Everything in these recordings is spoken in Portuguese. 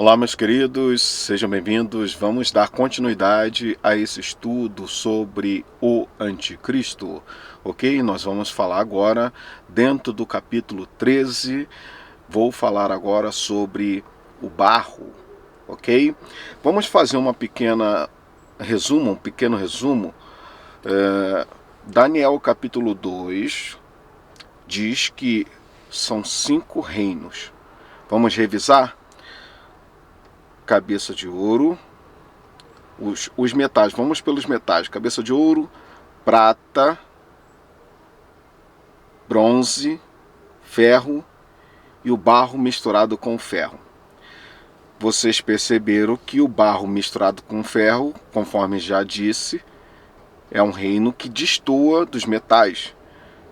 Olá, meus queridos, sejam bem-vindos. Vamos dar continuidade a esse estudo sobre o Anticristo, ok? Nós vamos falar agora, dentro do capítulo 13, vou falar agora sobre o barro, ok? Vamos fazer um pequeno resumo. Daniel capítulo 2 diz que são 5 reinos. Vamos revisar? Cabeça de ouro, os metais, vamos pelos metais: cabeça de ouro, prata, bronze, ferro e o barro misturado com ferro. Vocês perceberam que o barro misturado com ferro, conforme já disse, é um reino que destoa dos metais.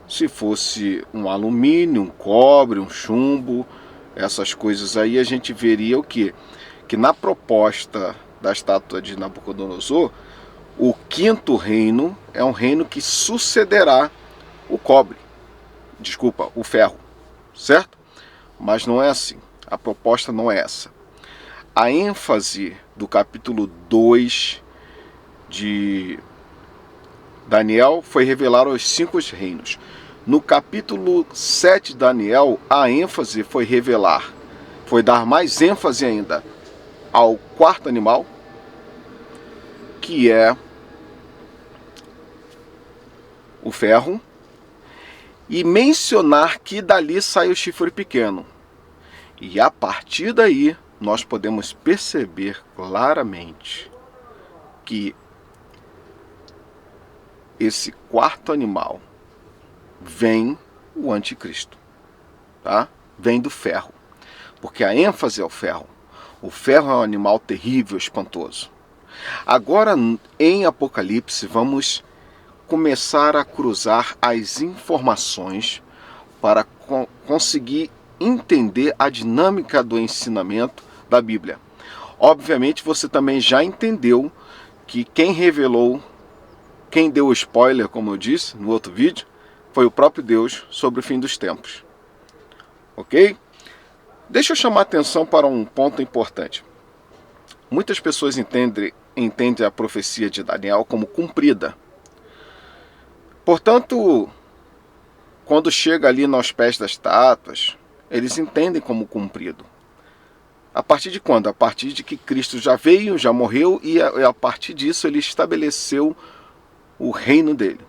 Se fosse um alumínio, um cobre, um chumbo, essas coisas aí, a gente veria o quê? Que na proposta da estátua de Nabucodonosor, o 5º reino é um reino que sucederá o ferro, certo? Mas não é assim, a proposta não é essa. A ênfase do capítulo 2 de Daniel foi revelar os 5 reinos. No capítulo 7 de Daniel, a ênfase foi dar mais ênfase ainda ao 4º animal, que é o ferro, e mencionar que dali sai o chifre pequeno. E a partir daí nós podemos perceber claramente que esse 4º animal vem o anticristo, tá? Vem do ferro, porque a ênfase é o ferro. O ferro é um animal terrível, espantoso. Agora, em Apocalipse, vamos começar a cruzar as informações para conseguir entender a dinâmica do ensinamento da Bíblia. Obviamente, você também já entendeu que quem deu o spoiler, como eu disse no outro vídeo, foi o próprio Deus sobre o fim dos tempos. Ok? Deixa eu chamar a atenção para um ponto importante. Muitas pessoas entendem a profecia de Daniel como cumprida. Portanto, quando chega ali nos pés das estátuas, eles entendem como cumprido. A partir de quando? A partir de que Cristo já veio, já morreu, e a partir disso ele estabeleceu o reino dele.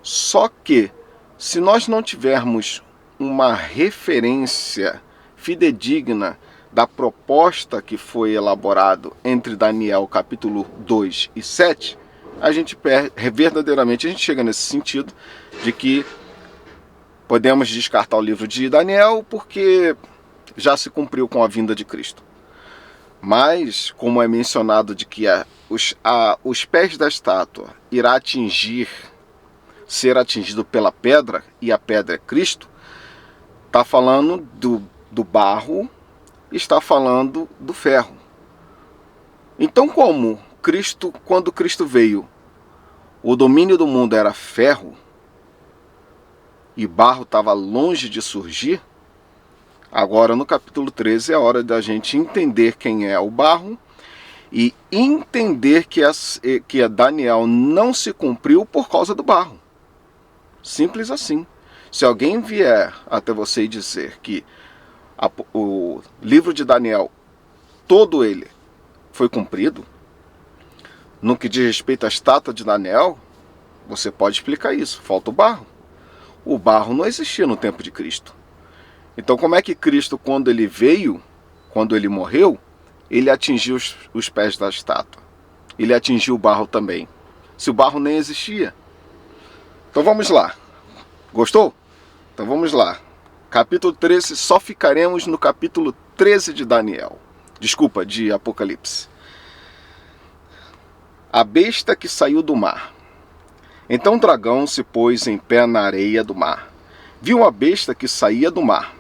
Só que, se nós não tivermos uma referência fidedigna da proposta que foi elaborado entre Daniel capítulo 2 e 7, a gente verdadeiramente a gente chega nesse sentido de que podemos descartar o livro de Daniel porque já se cumpriu com a vinda de Cristo. Mas, como é mencionado de que os pés da estátua irá ser atingido pela pedra, e a pedra é Cristo, está falando do barro, está falando do ferro. Então, quando Cristo veio, o domínio do mundo era ferro e barro estava longe de surgir, agora no capítulo 13 é hora da gente entender quem é o barro e entender que a Daniel não se cumpriu por causa do barro. Simples assim. Se alguém vier até você e dizer que o livro de Daniel, todo ele, foi cumprido, no que diz respeito à estátua de Daniel, você pode explicar isso. Falta o barro. O barro não existia no tempo de Cristo. Então, como é que Cristo, quando ele veio, quando ele morreu, ele atingiu os pés da estátua? Ele atingiu o barro também, se o barro nem existia. Então vamos lá. Gostou? Então vamos lá. Capítulo 13, só ficaremos no capítulo 13 de Daniel. Desculpa, de Apocalipse. A besta que saiu do mar. Então o dragão se pôs em pé na areia do mar. Viu a besta que saía do mar.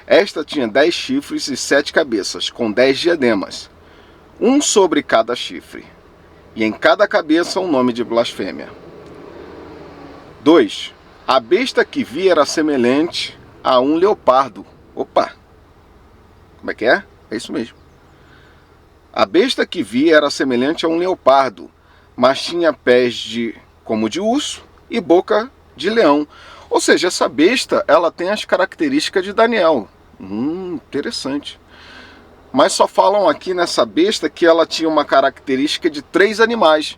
Esta tinha 10 chifres e 7 cabeças, com 10 diademas, um sobre cada chifre, e em cada cabeça um nome de blasfêmia. 2. A besta que vi era semelhante a um leopardo. Opa! Como é que é? É isso mesmo. A besta que vi era semelhante a um leopardo, mas tinha pés como de urso e boca de leão. Ou seja, essa besta, ela tem as características de Daniel. Interessante. Mas só falam aqui nessa besta que ela tinha uma característica de 3 animais.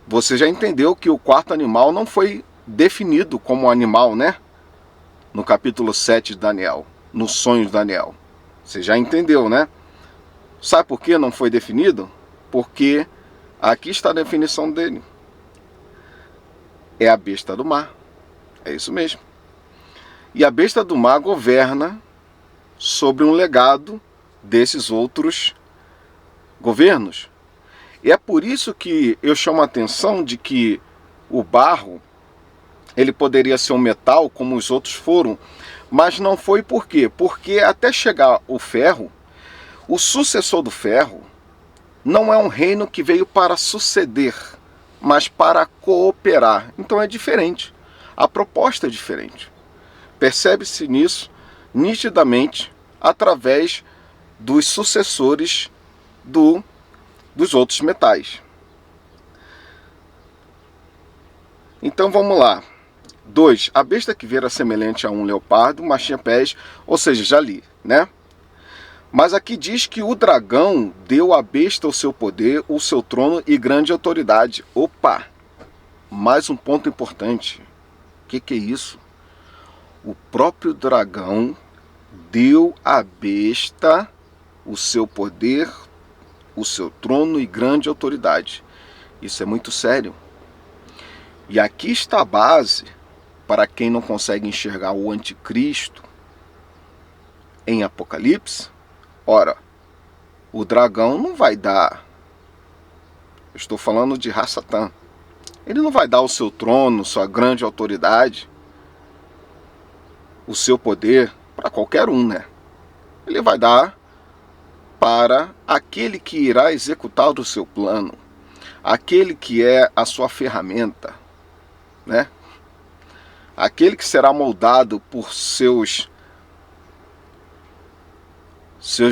Você já entendeu que o quarto animal não foi definido como animal, né? No capítulo 7 de Daniel, no sonho de Daniel. Você já entendeu, né? Sabe por que não foi definido? Porque aqui está a definição dele. É a besta do mar. É isso mesmo. E a besta do mar governa sobre um legado desses outros governos. E é por isso que eu chamo a atenção de que o barro, ele poderia ser um metal como os outros foram, mas não foi por quê? Porque até chegar o ferro, o sucessor do ferro não é um reino que veio para suceder, mas para cooperar. Então é diferente. A proposta é diferente. Percebe-se nisso nitidamente através dos sucessores dos outros metais. Então vamos lá. 2. A besta que vi era semelhante a um leopardo, mas tinha pés, ou seja, já li, né? Mas aqui diz que o dragão deu à besta o seu poder, o seu trono e grande autoridade. Opa! Mais um ponto importante. O que é isso? O próprio dragão deu à besta o seu poder, o seu trono e grande autoridade. Isso é muito sério. E aqui está a base para quem não consegue enxergar o anticristo em Apocalipse. Ora, o dragão não vai dar, eu estou falando de Ra-Satã, ele não vai dar o seu trono, sua grande autoridade, o seu poder para qualquer um, né? Ele vai dar para aquele que irá executar o seu plano, aquele que é a sua ferramenta, né? Aquele que será moldado por seus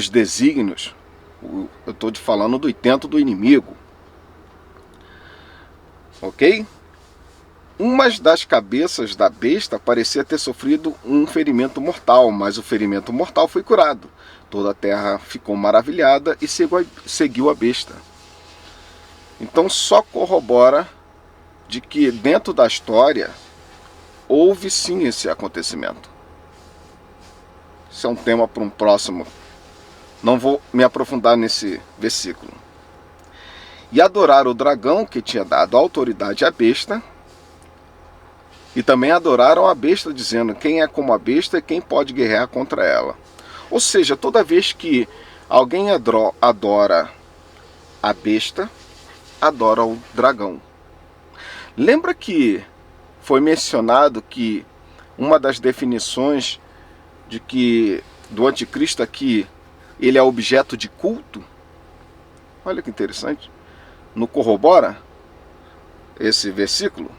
desígnios. Eu estou te falando do intento do inimigo. Ok? Uma das cabeças da besta parecia ter sofrido um ferimento mortal, mas o ferimento mortal foi curado. Toda a terra ficou maravilhada e seguiu a besta. Então só corrobora de que dentro da história houve sim esse acontecimento. Isso é um tema para um próximo. Não vou me aprofundar nesse versículo. E adoraram o dragão que tinha dado autoridade à besta. E também adoraram a besta, dizendo: quem é como a besta e quem pode guerrear contra ela. Ou seja, toda vez que alguém adora a besta, adora o dragão. Lembra que foi mencionado que uma das definições do anticristo aqui, ele é objeto de culto? Olha que interessante. Não corrobora esse versículo?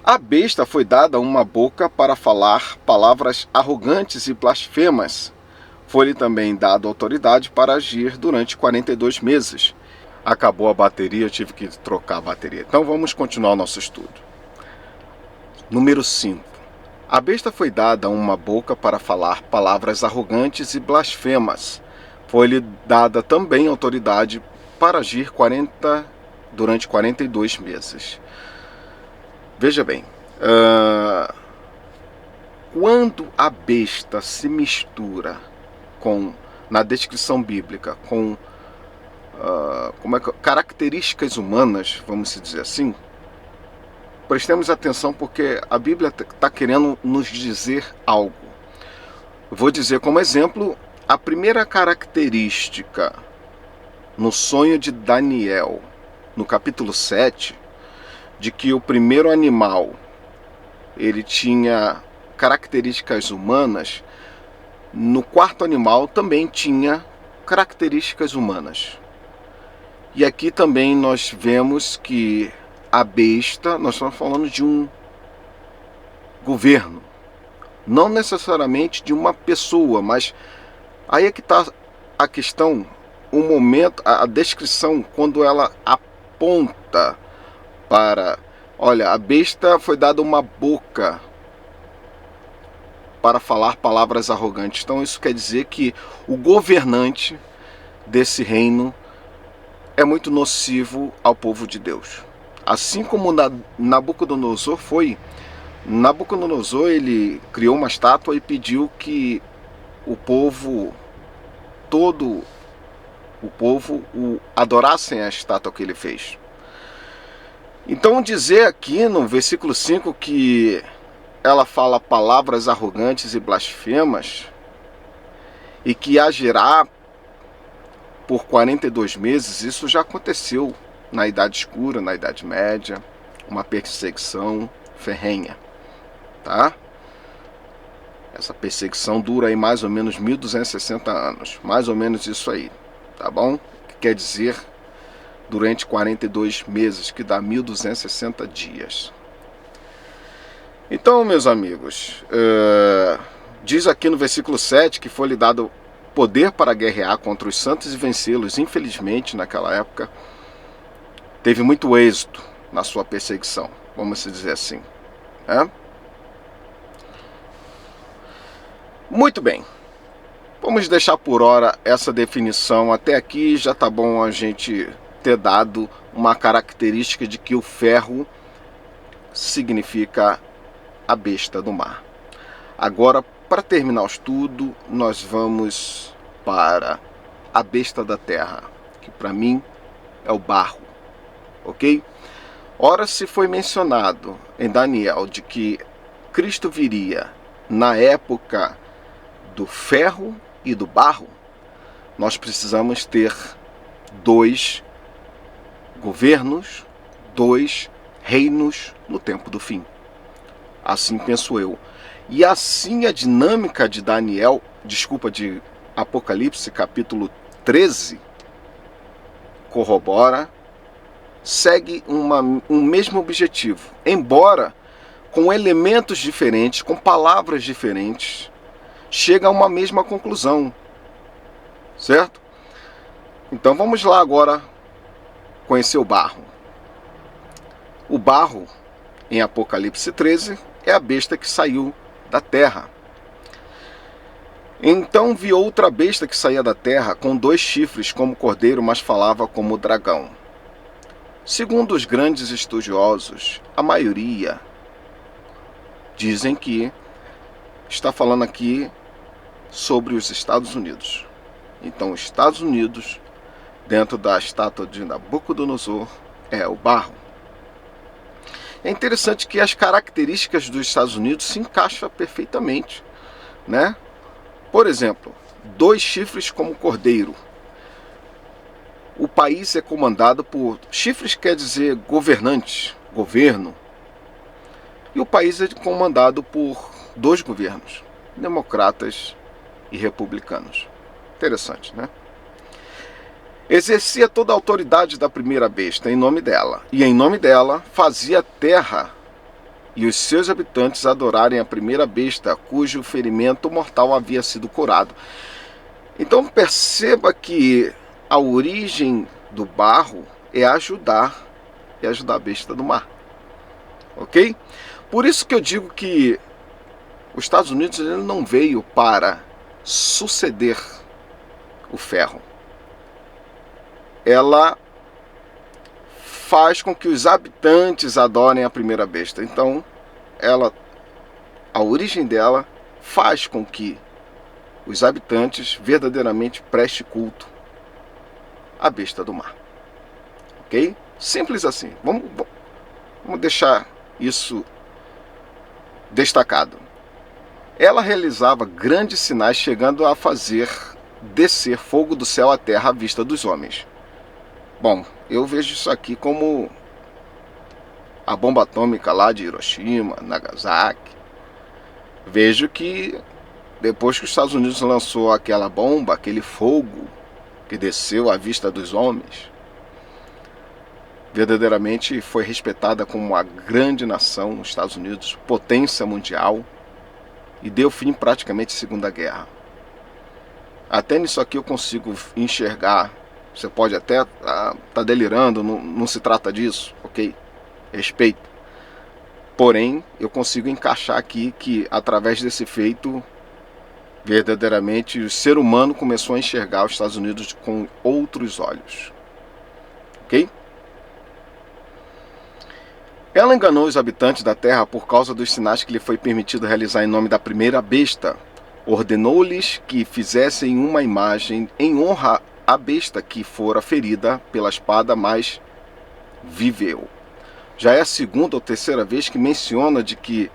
A besta foi dada uma boca para falar palavras arrogantes e blasfemas. Foi-lhe também dada autoridade para agir durante 42 meses. Acabou a bateria, eu tive que trocar a bateria. Então vamos continuar o nosso estudo. Número 5. A besta foi dada uma boca para falar palavras arrogantes e blasfemas. Foi-lhe dada também autoridade para agir durante 42 meses. Veja bem, quando a besta se mistura na descrição bíblica com características humanas, vamos dizer assim, prestemos atenção porque a Bíblia está querendo nos dizer algo. Eu vou dizer como exemplo a primeira característica no sonho de Daniel, no capítulo 7, de que o primeiro animal ele tinha características humanas. No quarto animal também tinha características humanas. E aqui também nós vemos que a besta, nós estamos falando de um governo, não necessariamente de uma pessoa, mas aí é que está a questão o momento, a descrição, quando ela aponta para, olha, a besta foi dada uma boca para falar palavras arrogantes. Então isso quer dizer que o governante desse reino é muito nocivo ao povo de Deus. Assim como Nabucodonosor foi, Nabucodonosor ele criou uma estátua e pediu que o povo, todo o povo, adorassem a estátua que ele fez. Então dizer aqui no versículo 5 que ela fala palavras arrogantes e blasfemas e que agirá por 42 meses, isso já aconteceu na Idade Escura, na Idade Média, uma perseguição ferrenha, tá? Essa perseguição dura aí mais ou menos 1260 anos, mais ou menos isso aí, tá bom? Que quer dizer durante 42 meses, que dá 1260 dias. Então, meus amigos, diz aqui no versículo 7 que foi lhe dado poder para guerrear contra os santos e vencê-los. Infelizmente, naquela época, teve muito êxito na sua perseguição, vamos dizer assim, né? Muito bem, vamos deixar por hora essa definição. Até aqui já tá bom a gente ter dado uma característica de que o ferro significa a besta do mar. Agora, para terminar o estudo, nós vamos para a besta da terra, que para mim é o barro, ok? Ora, se foi mencionado em Daniel de que Cristo viria na época do ferro e do barro, nós precisamos ter dois governos, dois reinos no tempo do fim. Assim penso eu. E assim a dinâmica de de Apocalipse, capítulo 13, corrobora, segue um mesmo objetivo, embora com elementos diferentes, com palavras diferentes, chega a uma mesma conclusão, certo? Então vamos lá agora conhecer o barro. O barro, em Apocalipse 13, é a besta que saiu da terra. Então vi outra besta que saía da terra, com 2 chifres como cordeiro, mas falava como dragão. Segundo os grandes estudiosos, a maioria dizem que está falando aqui sobre os Estados Unidos. Então, os Estados Unidos, dentro da estátua de Nabucodonosor, é o barro. É interessante que as características dos Estados Unidos se encaixam perfeitamente, né? Por exemplo, 2 chifres como cordeiro. O país é comandado por... Chifres quer dizer governante, governo. E o país é comandado por 2 governos, democratas e republicanos. Interessante, né? Exercia toda a autoridade da primeira besta em nome dela, e em nome dela fazia a terra e os seus habitantes adorarem a primeira besta, cujo ferimento mortal havia sido curado. Então perceba que a origem do barro é ajudar a besta do mar, ok? Por isso que eu digo que os Estados Unidos ele não veio para suceder o ferro. Ela faz com que os habitantes adorem a primeira besta. Então, a origem dela faz com que os habitantes verdadeiramente prestem culto à besta do mar. Ok? Simples assim. Vamos deixar isso destacado. Ela realizava grandes sinais, chegando a fazer descer fogo do céu à terra à vista dos homens. Bom, eu vejo isso aqui como a bomba atômica lá de Hiroshima, Nagasaki. Vejo que depois que os Estados Unidos lançou aquela bomba, aquele fogo que desceu à vista dos homens, verdadeiramente foi respeitada como uma grande nação, os Estados Unidos, potência mundial, e deu fim praticamente à Segunda Guerra. Até nisso aqui eu consigo enxergar. Você pode até tá delirando, não se trata disso, ok? Respeito. Porém, eu consigo encaixar aqui que através desse feito, verdadeiramente, o ser humano começou a enxergar os Estados Unidos com outros olhos. Ok? Ela enganou os habitantes da terra por causa dos sinais que lhe foi permitido realizar em nome da primeira besta. Ordenou-lhes que fizessem uma imagem em honra à besta que fora ferida pela espada, mas viveu. Já é a segunda ou terceira vez que menciona de que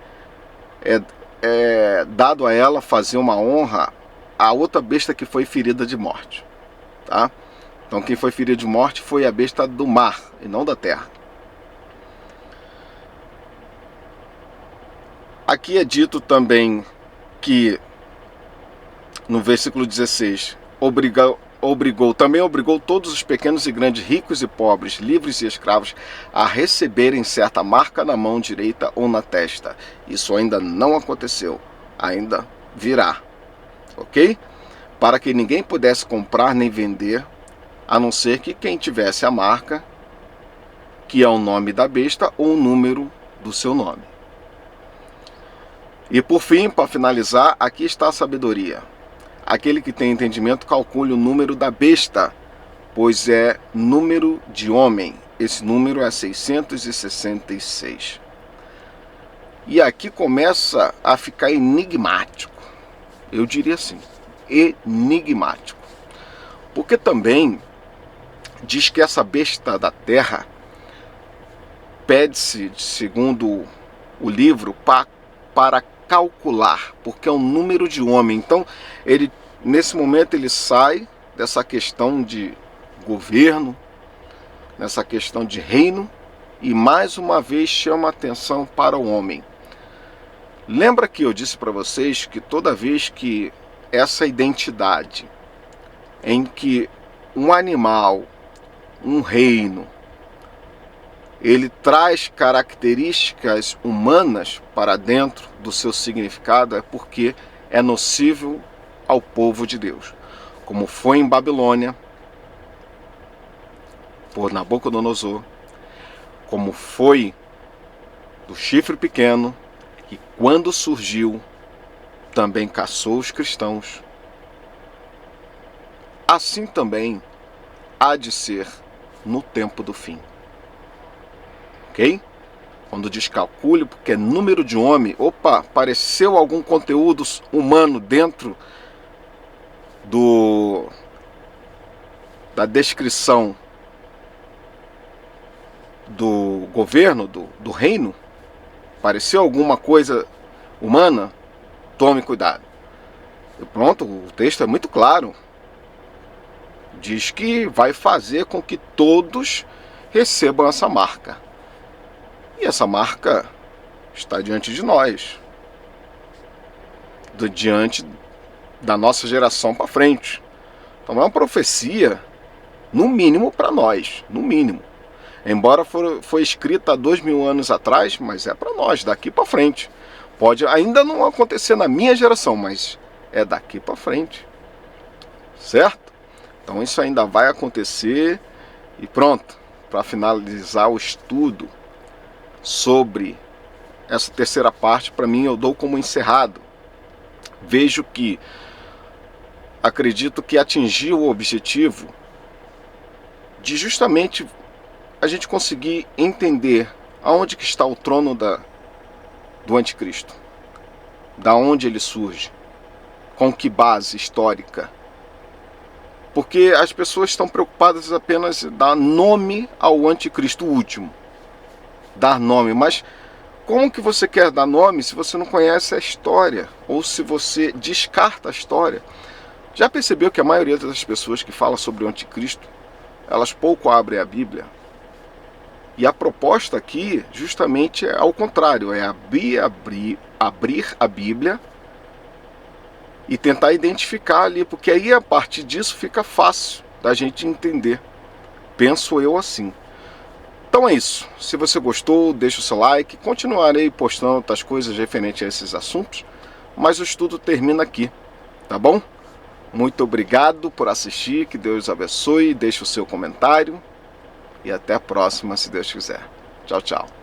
é dado a ela fazer uma honra a outra besta que foi ferida de morte. Tá? Então quem foi ferido de morte foi a besta do mar e não da terra. Aqui é dito também que no versículo 16, também obrigou todos os pequenos e grandes, ricos e pobres, livres e escravos, a receberem certa marca na mão direita ou na testa. Isso ainda não aconteceu, ainda virá, ok? Para que ninguém pudesse comprar nem vender, a não ser que quem tivesse a marca, que é o nome da besta ou o número do seu nome. E por fim, para finalizar, aqui está a sabedoria. Aquele que tem entendimento calcule o número da besta, pois é número de homem. Esse número é 666. E aqui começa a ficar enigmático. Eu diria assim, enigmático. Porque também diz que essa besta da terra pede-se, segundo o livro, para calcular, porque é um número de homem. Então, nesse momento ele sai dessa questão de governo, nessa questão de reino, e mais uma vez chama a atenção para o homem. Lembra que eu disse para vocês que toda vez que essa identidade em que um animal, um reino, ele traz características humanas para dentro do seu significado, é porque é nocivo ao povo de Deus. Como foi em Babilônia, por Nabucodonosor, como foi do chifre pequeno, que quando surgiu, também caçou os cristãos. Assim também há de ser no tempo do fim. Ok? Quando diz calcule, porque é número de homem, opa, apareceu algum conteúdo humano dentro da descrição do governo, do reino, apareceu alguma coisa humana, tome cuidado. E pronto, o texto é muito claro. Diz que vai fazer com que todos recebam essa marca. E essa marca está diante de nós, diante da nossa geração para frente. Então é uma profecia, no mínimo para nós, no mínimo. Embora foi escrita há 2000 anos atrás, mas é para nós, daqui para frente. Pode ainda não acontecer na minha geração, mas é daqui para frente. Certo? Então isso ainda vai acontecer. E pronto, para finalizar o estudo sobre essa terceira parte, para mim eu dou como encerrado. Vejo que, acredito que atingiu o objetivo de justamente a gente conseguir entender aonde que está o trono do anticristo, da onde ele surge, com que base histórica. Porque as pessoas estão preocupadas apenas em dar nome ao anticristo último. Dar nome, mas como que você quer dar nome se você não conhece a história? Ou se você descarta a história? Já percebeu que a maioria das pessoas que fala sobre o anticristo, elas pouco abrem a Bíblia? E a proposta aqui justamente é ao contrário, é abrir a Bíblia e tentar identificar ali, porque aí a partir disso fica fácil da gente entender. Penso eu assim. Então é isso. Se você gostou, deixa o seu like. Continuarei postando outras coisas referentes a esses assuntos, mas o estudo termina aqui, tá bom? Muito obrigado por assistir, que Deus abençoe, deixe o seu comentário e até a próxima, se Deus quiser. Tchau, tchau.